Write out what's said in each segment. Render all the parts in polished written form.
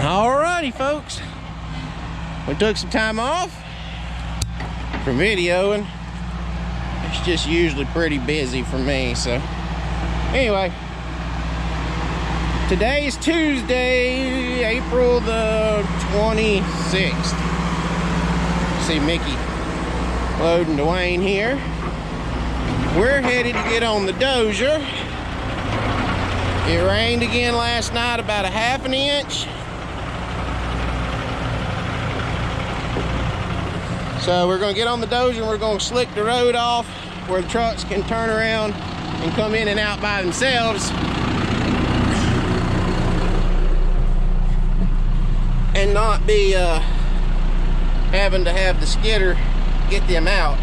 Alrighty, folks. We took some time off from videoing. It's just usually pretty busy for me, so anyway. Today is Tuesday, April the 26th. See Mickey loading Dwayne here. We're headed to get on the Dozer. It rained again last night, about a ½ inch. So we're gonna get on the Dozer and we're gonna slick the road off where the trucks can turn around and come in and out by themselves. And not be having to have the skidder get them out.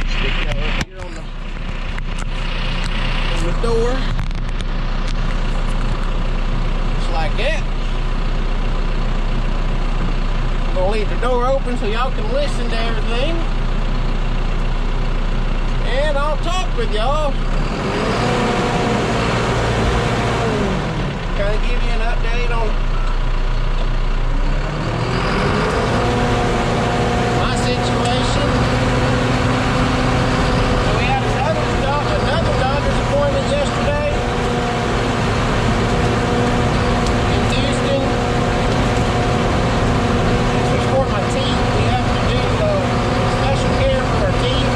Stick that over here on the door. Just like that. I'm gonna leave the door open so y'all can listen to everything. And I'll talk with y'all. Kind of give you an update on my situation. So we had another doctor's appointment yesterday in Houston. This was for my teeth. We have to do special care for our teeth.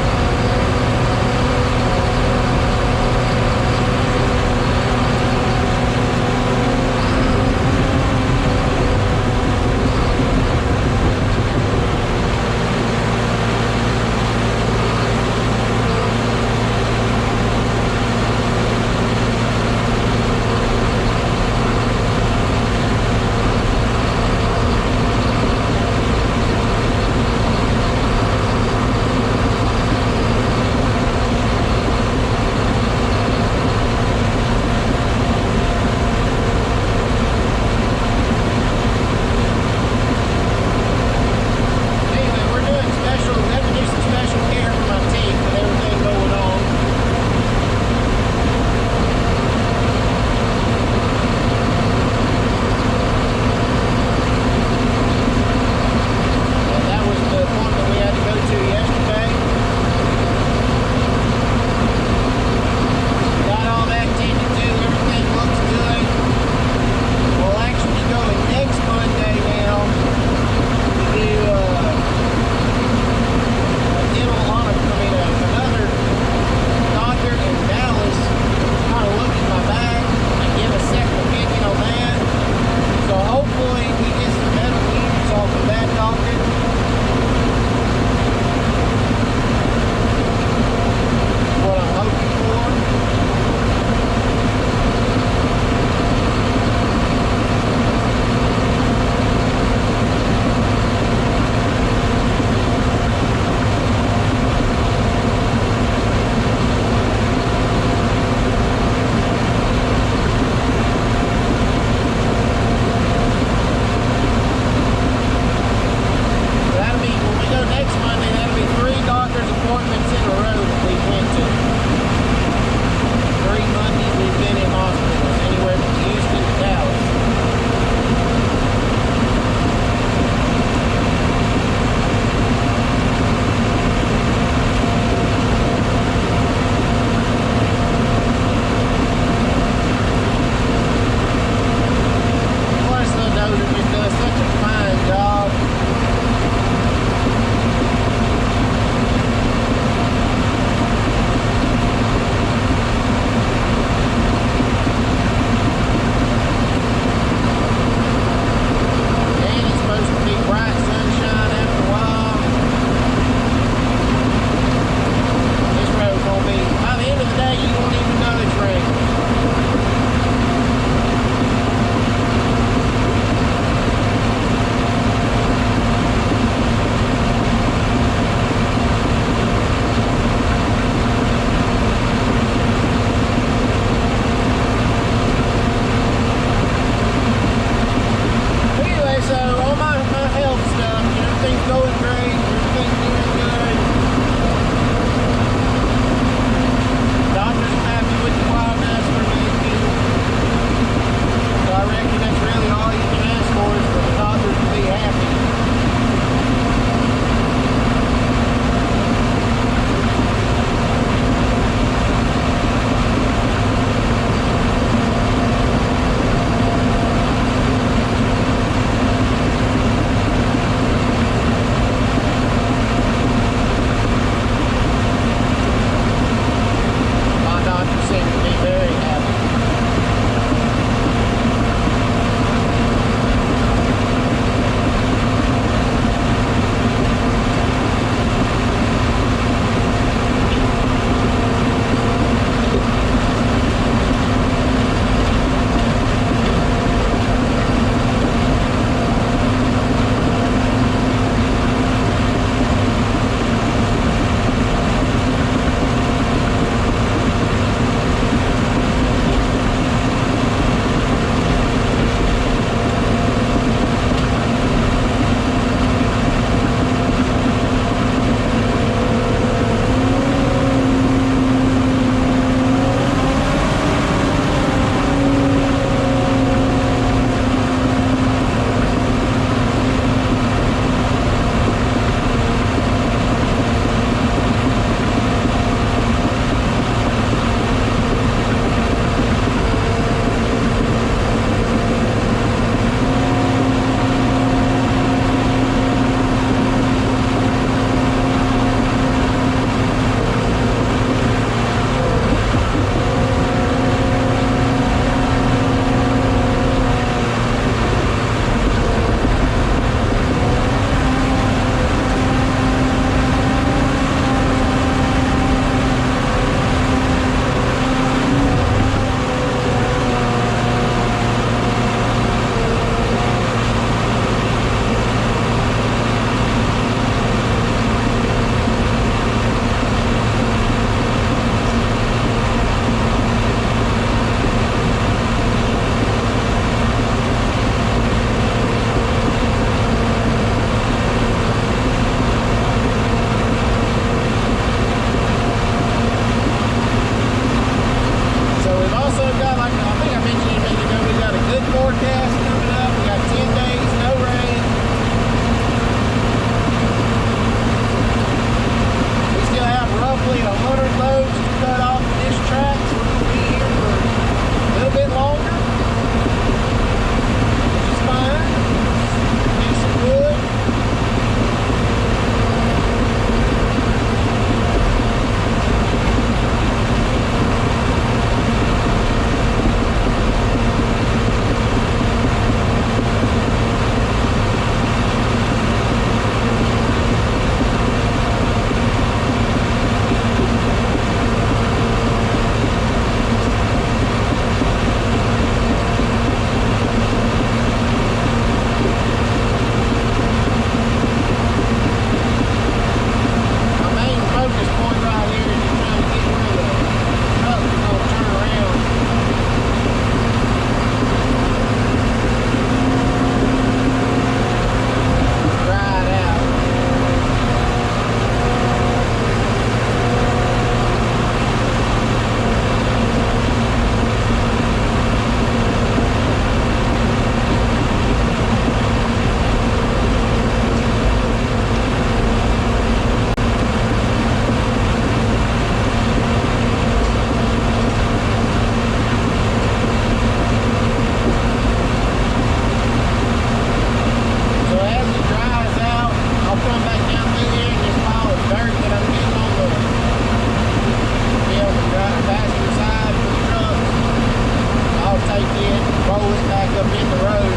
up in the road.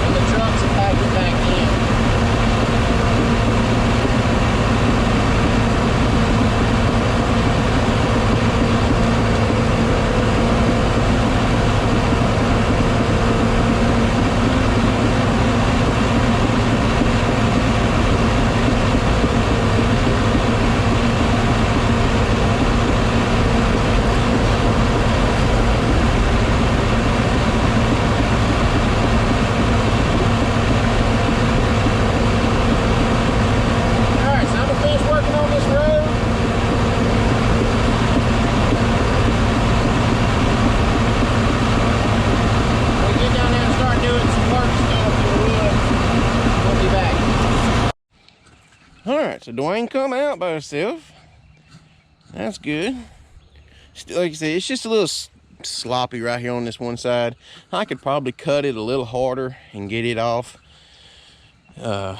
And the trucks are packed it back in. Alright, so Dwayne come out by himself. That's good. Still, like I said, it's just a little sloppy right here on this one side. I could probably cut it a little harder and get it off. But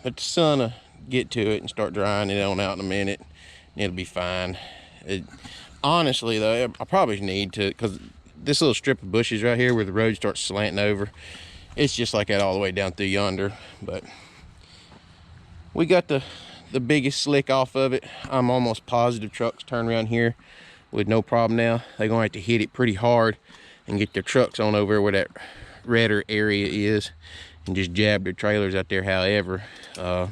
the sun will get to it and start drying it on out in a minute. It'll be fine. Honestly, though, I probably need to, because this little strip of bushes right here where the road starts slanting over, it's just like that all the way down through yonder. But we got the biggest slick off of it. I'm almost positive trucks turn around here with no problem now. They're gonna have to hit it pretty hard and get their trucks on over where that redder area is and just jab their trailers out there however. But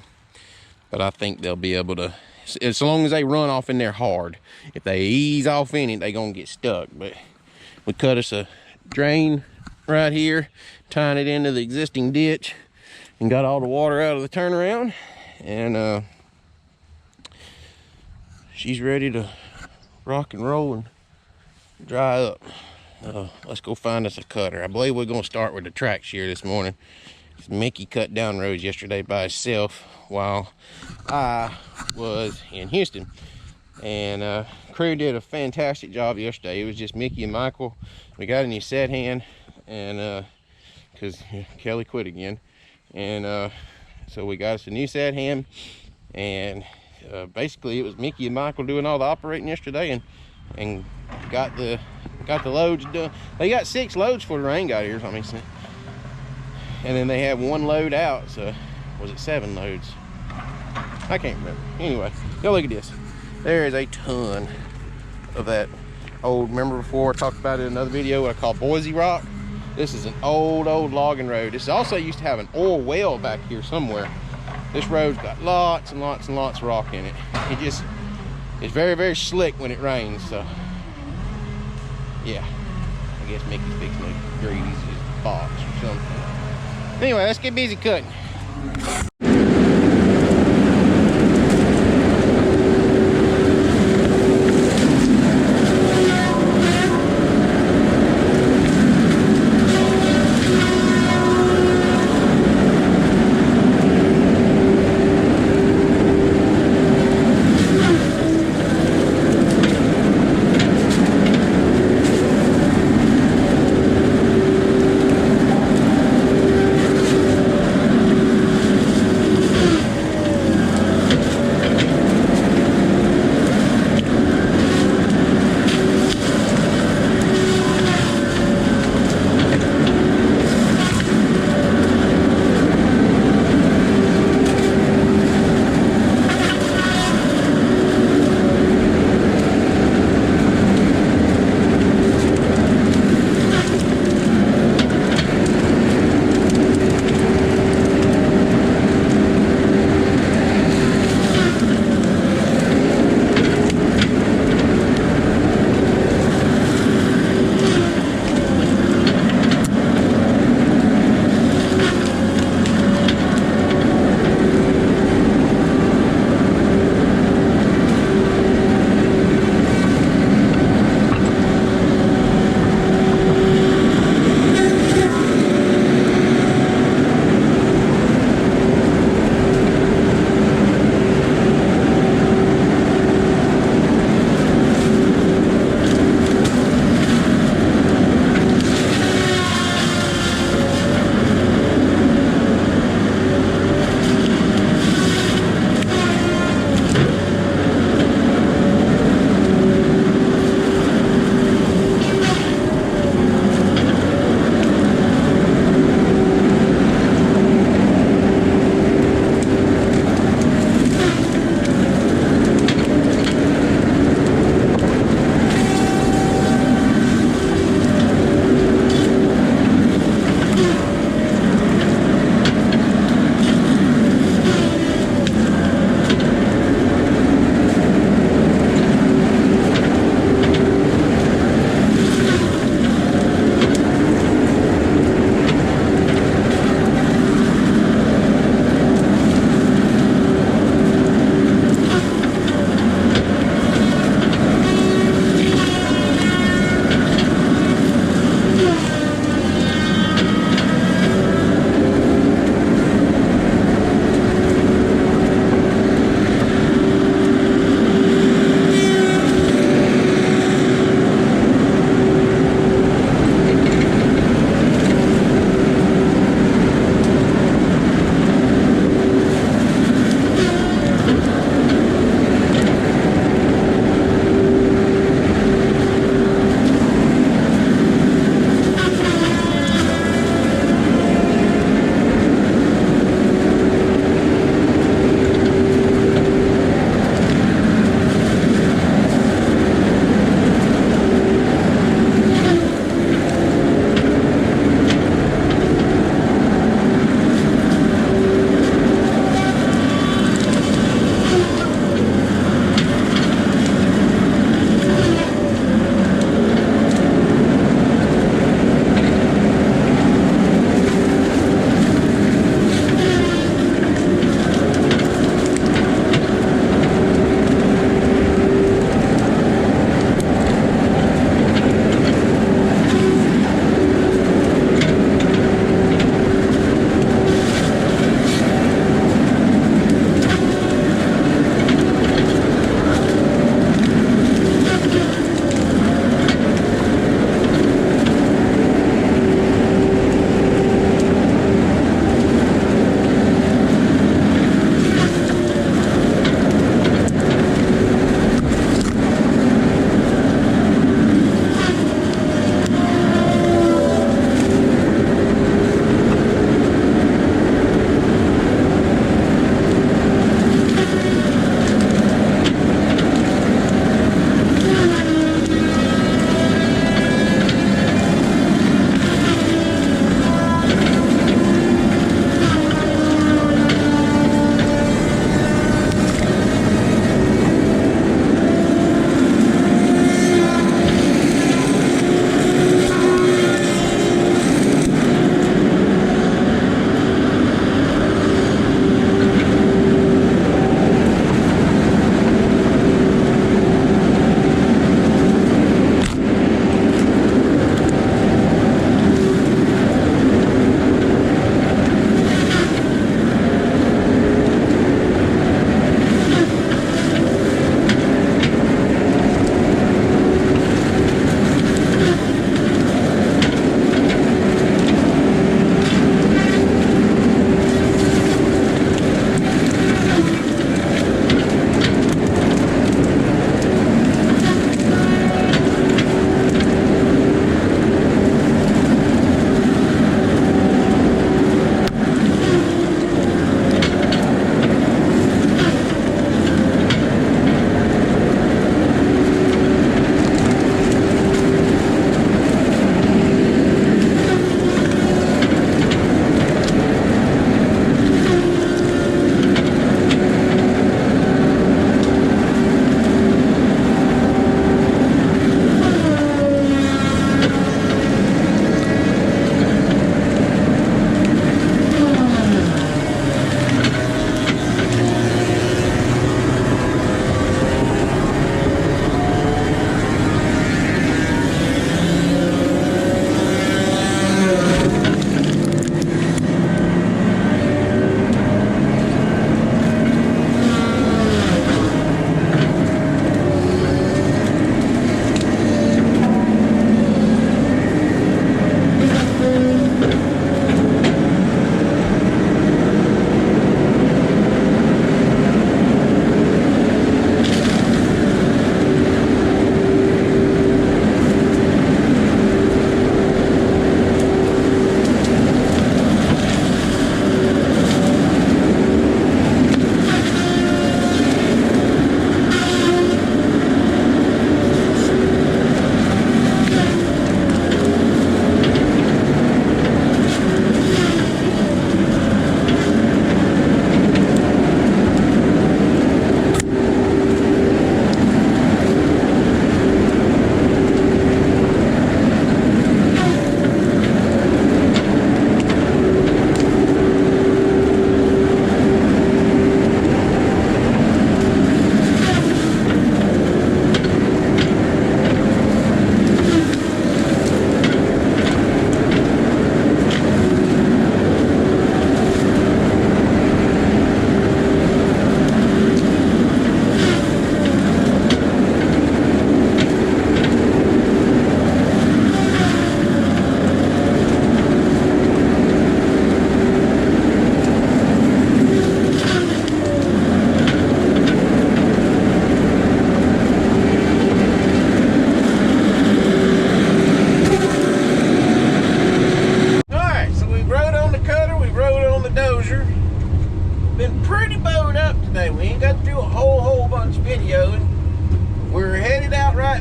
I think they'll be able to, as long as they run off in there hard. If they ease off in it, they're gonna get stuck. But we cut us a drain right here, tying it into the existing ditch, and got all the water out of the turnaround. And she's ready to rock and roll and dry up. Let's go find us a cutter. I believe we're gonna start with the track shear this morning. Mickey cut down roads yesterday by himself while I was in Houston, and crew did a fantastic job yesterday. It was just Mickey and Michael. We got a new set hand, and because Kelly quit again, and so we got us a new set hand, and basically it was Mickey and Michael doing all the operating yesterday, and got the loads done. They got 6 loads before the rain got here, something. And then they had 1 load out, so was it 7 loads? I can't remember. Anyway, go look at this. There is a ton of that old, remember before I talked about it in another video, what I call Boise rock? This is an old logging road. This also used to have an oil well back here somewhere. This road's got lots and lots and lots of rock in it. It's very, very slick when it rains, so yeah. I guess Mickey's fixing to grease his box or something. Anyway, let's get busy cutting.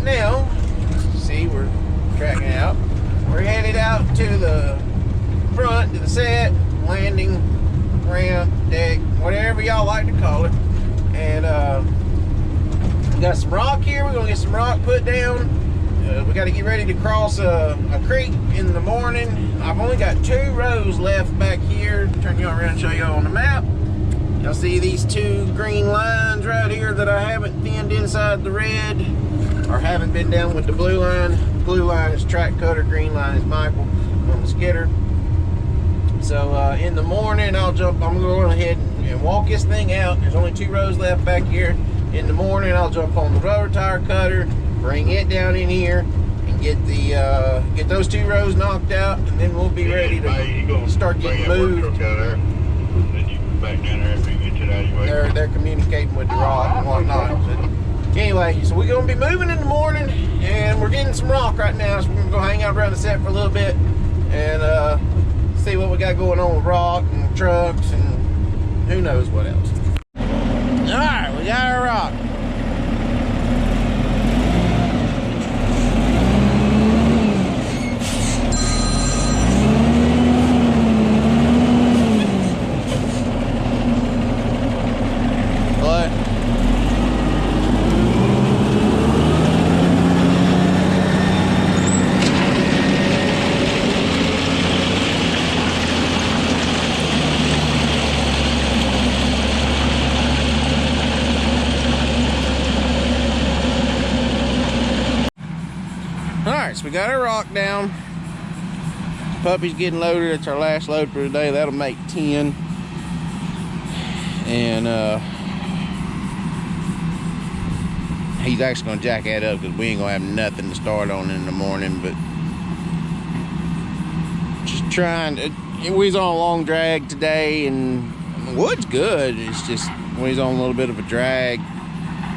right now, see, we're tracking out. We're headed out to the front, to the set, landing, ramp, deck, whatever y'all like to call it. And we got some rock here. We're gonna get some rock put down. We got to get ready to cross a creek in the morning. I've only got 2 rows left back here. Turn y'all around and show y'all on the map. Y'all see these 2 green lines right here that I haven't thinned inside the red, or haven't been down with the blue line. Blue line is track cutter, green line is Michael on the skidder. So in the morning, I'm gonna go ahead and walk this thing out. There's only 2 rows left back here. In the morning, I'll jump on the rotor tire cutter, bring it down in here, and get those 2 rows knocked out, and then we'll be ready to start getting moved. Then you can back down there after you get it out of your way. They're communicating with the rock and whatnot. But anyway, so we're gonna be moving in the morning, and we're getting some rock right now. So we're gonna go hang out around the set for a little bit and see what we got going on with rock and trucks and who knows what else. All right, we got our rock. Alright, so we got our rock down. Puppy's getting loaded. It's our last load for today. That'll make 10. And he's actually gonna jack that up because we ain't gonna have nothing to start on in the morning. But just trying to, we was on a long drag today, and the wood's good. It's just we was on a little bit of a drag.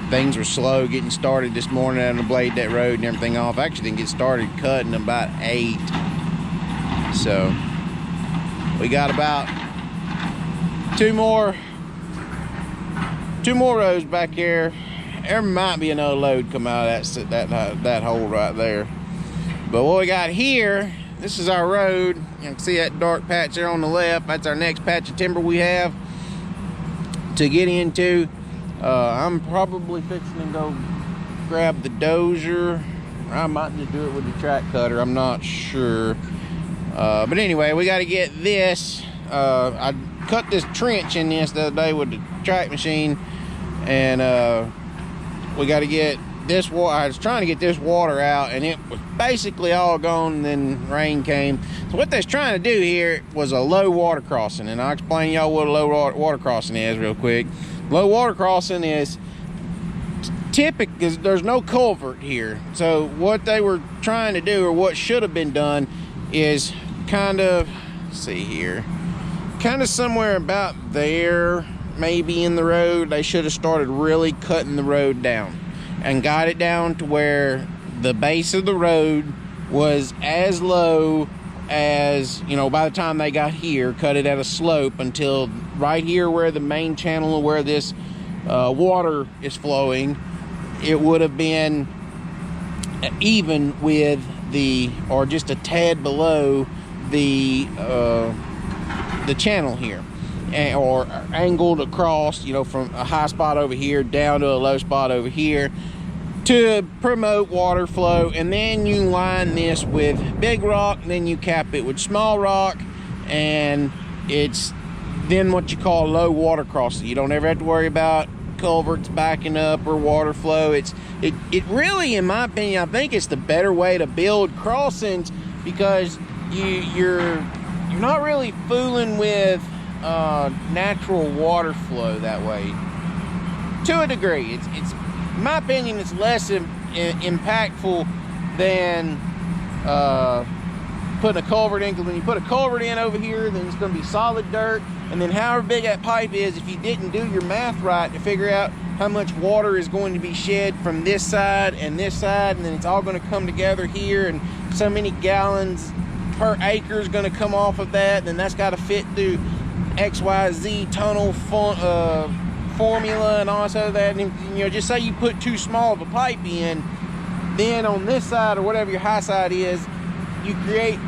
Things were slow getting started this morning on the blade that road and everything off. I actually didn't get started cutting about 8. So we got about 2 more rows back here. There might be another load come out of that hole right there. But what we got here, this is our road. You can see that dark patch there on the left. That's our next patch of timber we have to get into. I'm probably fixing to go grab the Dozer. I might just do it with the track cutter. I'm not sure. But anyway, we got to get this. I cut this trench in this the other day with the track machine, and we got to get this water. I was trying to get this water out, and it was basically all gone, and then rain came. So what they're trying to do here was a low water crossing, and I'll explain y'all what a low water crossing is real quick. Low water crossing is typical. There's no culvert here. So what they were trying to do, or what should have been done, is kind of, let's see here, kind of somewhere about there, maybe in the road. They should have started really cutting the road down and got it down to where the base of the road was as low as, you know, by the time they got here, cut it at a slope until right here where the main channel where this water is flowing, it would have been even with the, or just a tad below the channel here, or angled across, you know, from a high spot over here down to a low spot over here to promote water flow. And then you line this with big rock, and then you cap it with small rock, and it's then what you call low water crossing. You don't ever have to worry about culverts backing up or water flow. It really, in my opinion, I think it's the better way to build crossings, because you're not really fooling with natural water flow that way. To a degree, it's in my opinion, it's less impactful than putting a culvert in, because when you put a culvert in over here, then it's going to be solid dirt, and then however big that pipe is, if you didn't do your math right to figure out how much water is going to be shed from this side, and then it's all going to come together here, and so many gallons per acre is going to come off of that, then that's got to fit through XYZ tunnel formula and all that. And, you know, just say you put too small of a pipe in, then on this side, or whatever your high side is, you create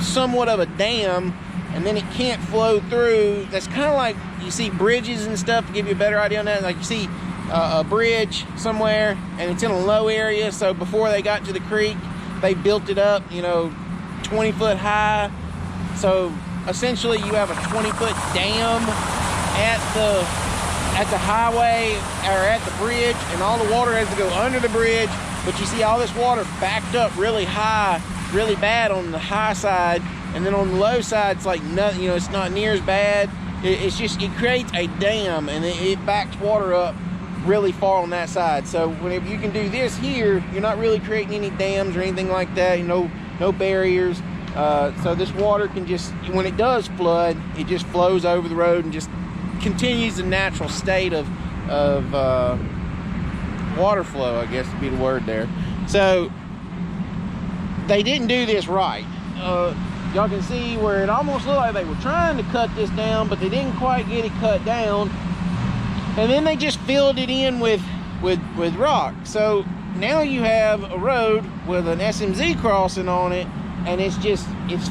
somewhat of a dam, and then it can't flow through. That's kind of like you see bridges and stuff, to give you a better idea on that. Like you see a bridge somewhere and it's in a low area, so before they got to the creek, they built it up, you know, 20 foot high. So essentially you have a 20-foot dam at the highway, or at the bridge, and all the water has to go under the bridge. But you see all this water backed up really high, really bad on the high side, and then on the low side it's like nothing, you know, it's not near as bad. It's just, it creates a dam, and it backs water up really far on that side. So whenever you can do this here, you're not really creating any dams or anything like that, you know, no barriers. So this water can just, when it does flood, it just flows over the road and just continues the natural state of water flow, I guess would be the word there. So they didn't do this right. Y'all can see where it almost looked like they were trying to cut this down, but they didn't quite get it cut down. And then they just filled it in with rock. So now you have a road with an SMZ crossing on it, and it's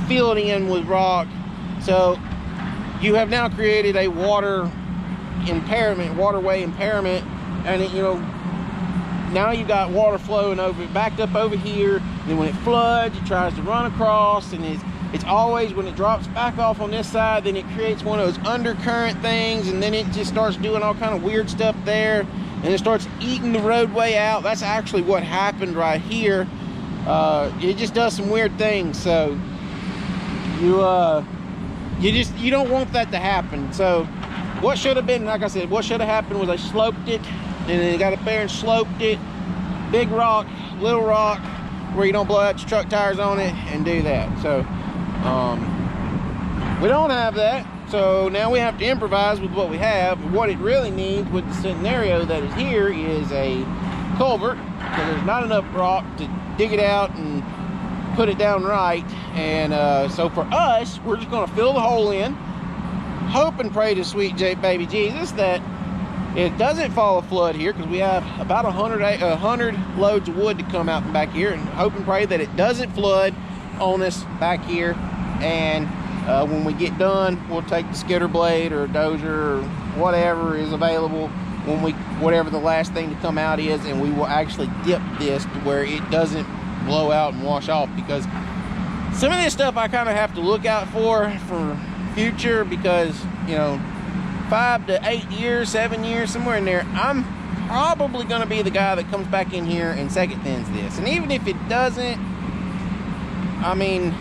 filled in with rock. So you have now created a waterway impairment, and it, you know, now you got water flowing over, backed up over here. And then when it floods, it tries to run across, and it's always, when it drops back off on this side, then it creates one of those undercurrent things, and then it just starts doing all kind of weird stuff there, and it starts eating the roadway out. That's actually what happened right here. It just does some weird things. So you don't want that to happen. So what should have been, like I said, what should have happened was they sloped it, and then they got up there and sloped it. Big rock, little rock, where you don't blow out your truck tires on it, and do that. So we don't have that, so now we have to improvise with what we have. What it really needs with the scenario that is here is a culvert, because there's not enough rock to dig it out and put it down right. And so for us, we're just going to fill the hole in, hope and pray to sweet baby Jesus that it doesn't fall a flood here, because we have about 100 loads of wood to come out from back here, and hope and pray that it doesn't flood on us back here. And when we get done, we'll take the skidder blade or dozer or whatever is available, whatever the last thing to come out is, and we will actually dip this to where it doesn't blow out and wash off. Because some of this stuff I kind of have to look out for future, because, you know, 5 to 8 years, 7 years, somewhere in there, I'm probably going to be the guy that comes back in here and second thins this. And even if it doesn't, I mean,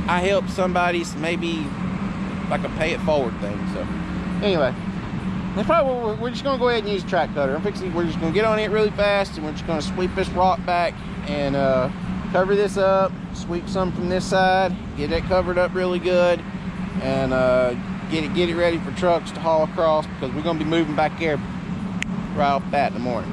I help somebody, maybe like a pay it forward thing. So anyway, that's probably what we're just going to go ahead and use a track cutter. We're just going to get on it really fast, and we're just going to sweep this rock back and cover this up, sweep some from this side, get it covered up really good, and get it ready for trucks to haul across, because we're going to be moving back here right off the bat in the morning.